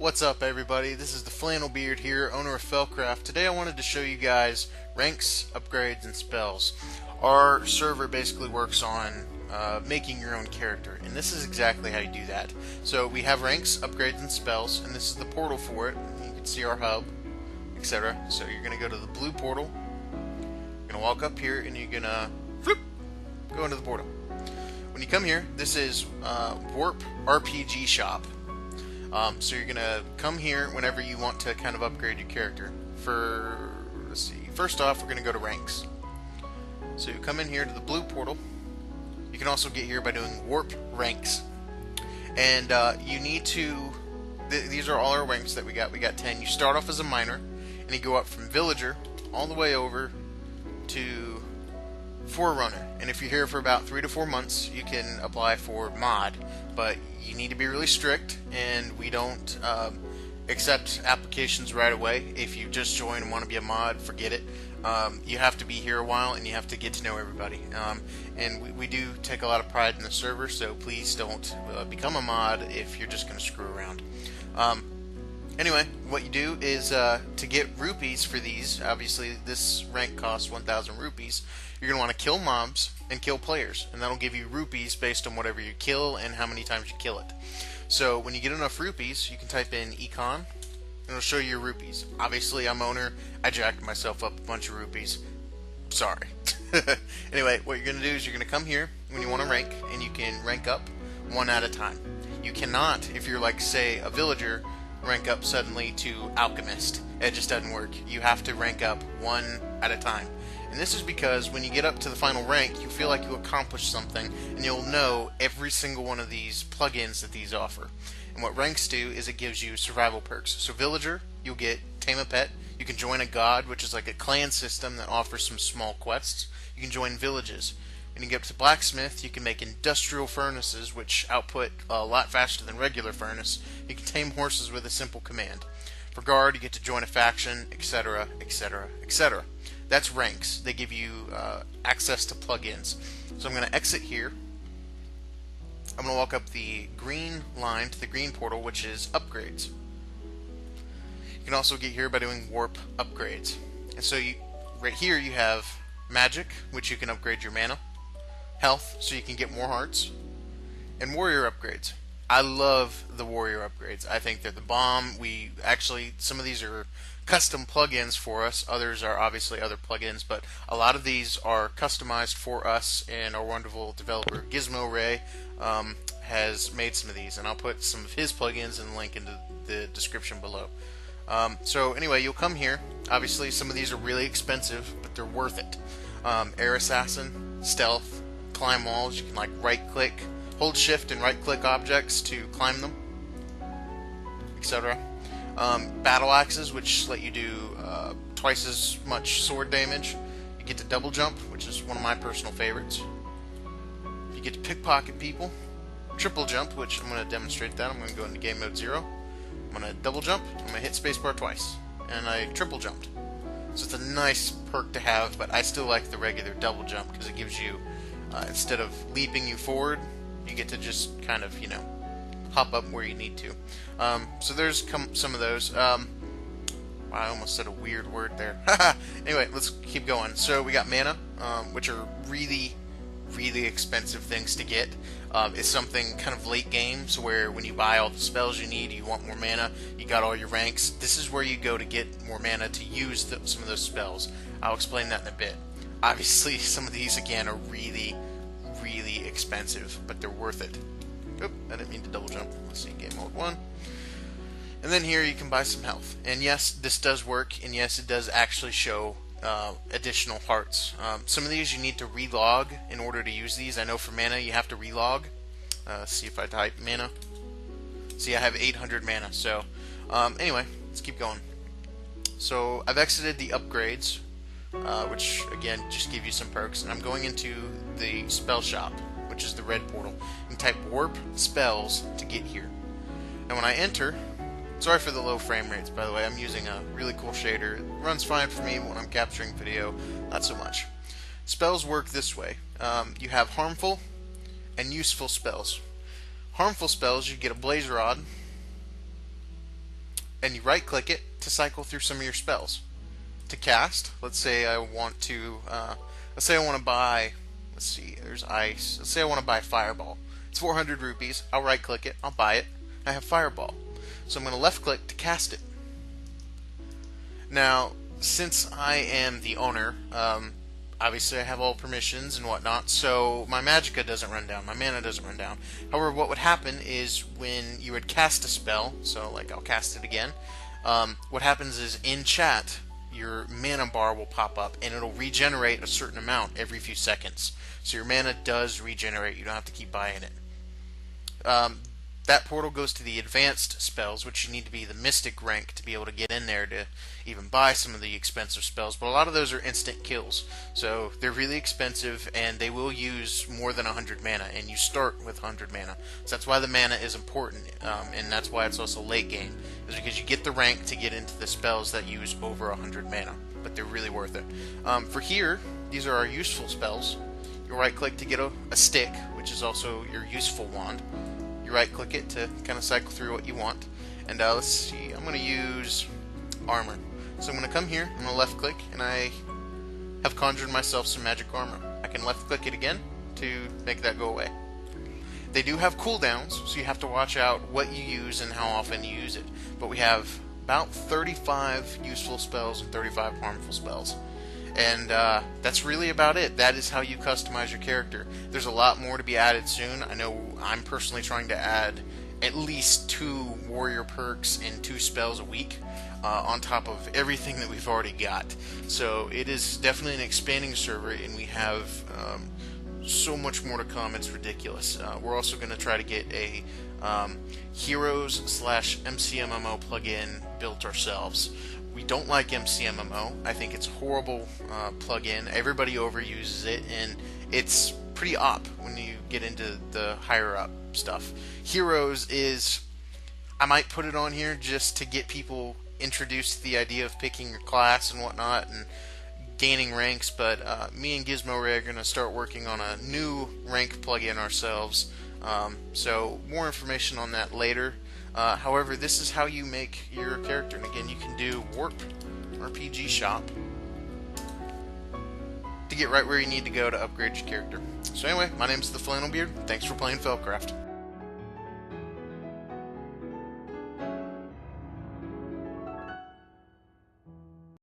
What's up, everybody? This is the FlannelBeard here, owner of FellCraft. Today I wanted to show you guys ranks, upgrades, and spells. Our server basically works on making your own character, and this is exactly how you do that. So we have ranks, upgrades, and spells, and this is the portal for it. You can see our hub, etc. So you're going to go to the blue portal, you're going to walk up here, and you're going to go into the portal. When you come here, this is Warp RPG Shop. So you're gonna come here whenever you want to kind of upgrade your character. Let's see. First off, we're gonna go to ranks. So you come in here to the blue portal. You can also get here by doing warp ranks, and you need to. These are all our ranks that we got. We got 10. You start off as a miner, and you go up from villager all the way over to forerunner. And if you're here for about 3 to 4 months, you can apply for mod, but you need to be really strict, and we don't accept applications right away. If you just join and want to be a mod, forget it. You have to be here a while, and you have to get to know everybody. And we do take a lot of pride in the server, so please don't become a mod if you're just going to screw around. Anyway, what you do is to get rupees for these, obviously this rank costs 1,000 rupees, you're going to want to kill mobs and kill players, and that'll give you rupees based on whatever you kill and how many times you kill it. So when you get enough rupees, you can type in econ, and it'll show you your rupees. Obviously, I'm owner, I jacked myself up a bunch of rupees. Sorry. Anyway, what you're going to do is you're going to come here when you want to rank, and you can rank up one at a time. You cannot, if you're like, say, a villager, rank up suddenly to alchemist. It just doesn't work. You have to rank up one at a time. And this is because when you get up to the final rank, you feel like you accomplished something, and you'll know every single one of these plugins that these offer. And what ranks do is it gives you survival perks. So villager, you'll get tame a pet. You can join a god, which is like a clan system that offers some small quests. You can join villages. When you get up to blacksmith, you can make industrial furnaces, which output a lot faster than regular furnace. You can tame horses with a simple command. For guard, you get to join a faction, etc., etc., etc. That's ranks. They give you access to plugins. So I'm going to exit here. I'm going to walk up the green line to the green portal, which is upgrades. You can also get here by doing warp upgrades. And so right here you have magic, which you can upgrade your mana. Health, so you can get more hearts. And warrior upgrades. I love the warrior upgrades. I think they're the bomb. Some of these are custom plugins for us. Others are obviously other plugins, but a lot of these are customized for us, and our wonderful developer Gizmo Ray has made some of these, and I'll put some of his plugins in the link into the description below. So anyway, you'll come here. Obviously some of these are really expensive, but they're worth it. Air Assassin, Stealth, climb walls. You can like right click, hold shift and right click objects to climb them, etc. Battle axes, which let you do twice as much sword damage. You get to double jump, which is one of my personal favorites. You get to pickpocket people. Triple jump, which I'm going to demonstrate that. I'm going to go into game mode 0. I'm going to double jump. I'm going to hit spacebar twice, and I triple jumped. So it's a nice perk to have, but I still like the regular double jump because it gives you, instead of leaping you forward, you get to just kind of, hop up where you need to. So there's some of those. Wow, I almost said a weird word there. Anyway, let's keep going. So we got mana, which are really, really expensive things to get. It's something kind of late game, so where when you buy all the spells you need, you want more mana, you got all your ranks. This is where you go to get more mana to use some of those spells. I'll explain that in a bit. Obviously, some of these, again, are really, really expensive, but they're worth it. Oop, I didn't mean to double jump. Let's see, game mode 1. And then here you can buy some health. And yes, this does work, and yes, it does actually show additional hearts. Some of these you need to relog in order to use these. I know for mana you have to relog. See if I type mana. See, I have 800 mana. So anyway, let's keep going. So I've exited the upgrades, which again just give you some perks, and I'm going into the spell shop, which is the red portal. You can type warp spells to get here. And when I enter, sorry for the low frame rates, by the way, I'm using a really cool shader. It runs fine for me when I'm capturing video, not so much. Spells work this way. You have harmful and useful spells. Harmful spells, you get a blaze rod, and you right click it to cycle through some of your spells. To cast, let's say I want to buy, let's see, there's ice. Let's say I want to buy Fireball. It's 400 rupees. I'll right click it, I'll buy it. I have Fireball. So I'm going to left click to cast it. Now, since I am the owner, obviously I have all permissions and whatnot, so my magicka doesn't run down, my mana doesn't run down. However, what would happen is when you would cast a spell, so like I'll cast it again, what happens is in chat, your mana bar will pop up and it'll regenerate a certain amount every few seconds. So your mana does regenerate, you don't have to keep buying it. That portal goes to the advanced spells, which you need to be the Mystic rank to be able to get in there to even buy some of the expensive spells, but a lot of those are instant kills. So they're really expensive and they will use more than 100 mana, and you start with 100 mana. So that's why the mana is important, and that's why it's also late game, is because you get the rank to get into the spells that use over 100 mana, but they're really worth it. For here, these are our useful spells. You right click to get a stick, which is also your useful wand. You right click it to kind of cycle through what you want. And let's see, I'm going to use armor. So I'm going to come here, I'm going to left click, and I have conjured myself some magic armor. I can left click it again to make that go away. They do have cooldowns, so you have to watch out what you use and how often you use it. But we have about 35 useful spells and 35 harmful spells. And that's really about it. That is how you customize your character. There's a lot more to be added soon. I know I'm personally trying to add at least 2 warrior perks and 2 spells a week on top of everything that we've already got. So it is definitely an expanding server, and we have so much more to come. It's ridiculous. We're also going to try to get a Heroes/MCMMO plugin built ourselves. We don't like MCMMO. I think it's a horrible plugin. Everybody overuses it, and it's pretty op when you get into the higher up stuff. Heroes is, I might put it on here just to get people introduced to the idea of picking your class and whatnot and gaining ranks, but me and GizmoRay are going to start working on a new rank plugin ourselves. So more information on that later. However, this is how you make your character, and again, you can do Warp RPG Shop to get right where you need to go to upgrade your character. So anyway, my name is the FlannelBeard. Thanks for playing FellCraft.